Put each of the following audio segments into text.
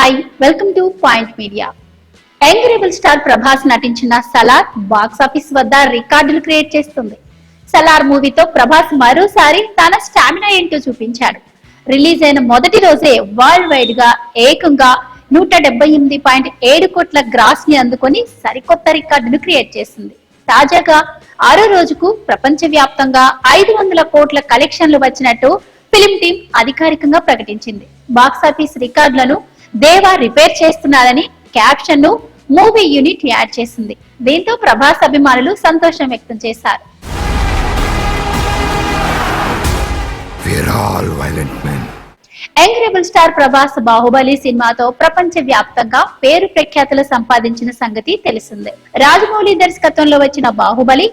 Hi welcome to point media. Young rebel star Prabhas నటించిన Salaar box office వద్ద రికార్డులు create చేస్తుంది. సలార్ మూవీతో ప్రభాస్ మరోసారి తన స్టామినా ఏంటో చూపించాడు. రిలీజ్ అయిన మొదటి రోజే వరల్డ్ వైడ్ గా ఏకంగా 178.7 కోట్ల గ్రాస్ ని అందుకొని సరికొత్త రికార్డును క్రియేట్ చేసింది. తాజాగా 6వ రోజుకు ప్రపంచ వ్యాప్తంగా 500 కోట్ల కలెక్షన్లు వచ్చినట్టు ఫిలిం టీం అధికారికంగా ప్రకటించింది. బాక్సాఫీస్ రికార్డులను దేవా రిపేర్ చేస్తున్నారని క్యాప్షన్ ను మూవీ యూనిట్ యాడ్ చేసింది. దీంతో ప్రభాస్ అభిమానులు సంతోషం వ్యక్తం చేశారు. Young rebel star Prabhas Baahubali సినిమాతో ప్రపంచ వ్యాప్తంగా పేరు ప్రఖ్యాతులు సంపాదించిన సంగతి తెలిసిందే. రాజమౌళి దర్శకత్వంలో వచ్చిన బాహుబలి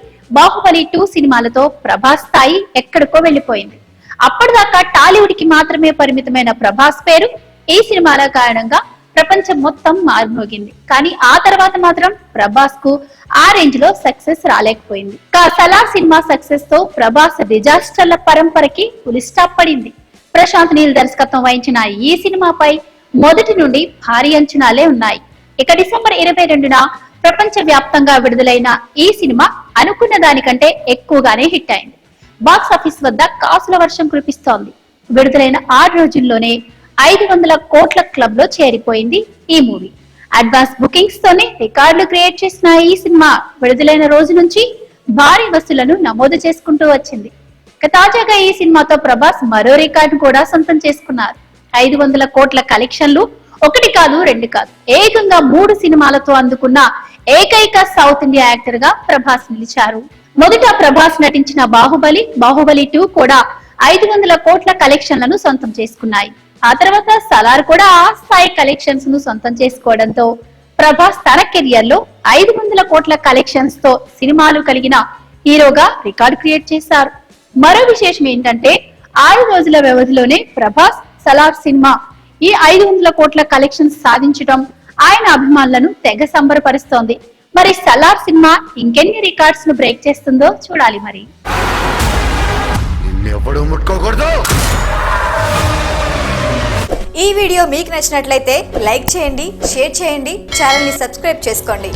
2 సినిమాలతో ప్రభాస్ స్థాయి ఎక్కడికో వెళ్లిపోయింది. అప్పటిదాకా టాలీవుడ్ కి మాత్రమే పరిమితమైన ప్రభాస్ పేరు ఈ సినిమాల కారణంగా ప్రపంచం మొత్తం మారుమోగింది. కానీ ఆ తర్వాత మాత్రం ప్రభాస్ కు ఆ రేంజ్ లో సక్సెస్ రాలేకపోయింది. సలార్ సినిమా సక్సెస్ తో ప్రభాస్ డిజాస్టర్ల పరంపరకి ఫుల్ స్టాప్ పడింది. ప్రశాంత్ నీల్ దర్శకత్వం వహించిన ఈ సినిమాపై మొదటి నుండి భారీ అంచనాలే ఉన్నాయి. ఇక డిసెంబర్ 22న ప్రపంచ వ్యాప్తంగా విడుదలైన ఈ సినిమా అనుకున్న దానికంటే ఎక్కువగానే హిట్ అయింది. బాక్స్ ఆఫీస్ వద్ద కాసుల వర్షం కురిపిస్తోంది. విడుదలైన 6 రోజుల్లోనే 500 కోట్ల క్లబ్ లో చేరిపోయింది ఈ మూవీ. అడ్వాన్స్ బుకింగ్స్ తోనే రికార్డులు క్రియేట్ చేసిన ఈ సినిమా విడుదలైన రోజు నుంచి భారీ వసూళ్లను నమోదు చేసుకుంటూ వచ్చింది. తాజాగా ఈ సినిమాతో ప్రభాస్ మరో రికార్డు కూడా సొంతం చేసుకున్నారు. 500 కోట్ల కలెక్షన్లు 1 కాదు 2 కాదు ఏకంగా 3 సినిమాలతో అందుకున్న ఏకైక సౌత్ ఇండియా యాక్టర్ గా ప్రభాస్ నిలిచారు. మొదట ప్రభాస్ నటించిన బాహుబలి 2 కూడా 500 కోట్ల కలెక్షన్లను సొంతం చేసుకున్నాయి. ఆ తర్వాత సలార్ కూడా ఆ స్థాయి కలెక్షన్స్ ను సొంతం చేసుకోవడంతో ప్రభాస్ తన కెరియర్ లో 500 కోట్ల కలెక్షన్స్ తో సినిమాలు కలిగిన హీరోగా రికార్డు క్రియేట్ చేశారు. మరో విశేషం ఏంటంటే 6 రోజుల వ్యవధిలోనే ప్రభాస్ సలార్ సినిమా ఈ 500 కోట్ల కలెక్షన్స్ సాధించడం ఆయన అభిమానులను తెగ సంబరపరుస్తోంది. మరి సలార్ సినిమా ఇంకెన్ని రికార్డ్స్ ను బ్రేక్ చేస్తుందో చూడాలి. మరి ఈ వీడియో మీకు నచ్చినట్లయితే లైక్ చేయండి, షేర్ చేయండి, ఛానల్ ని సబ్స్క్రైబ్ చేసుకోండి.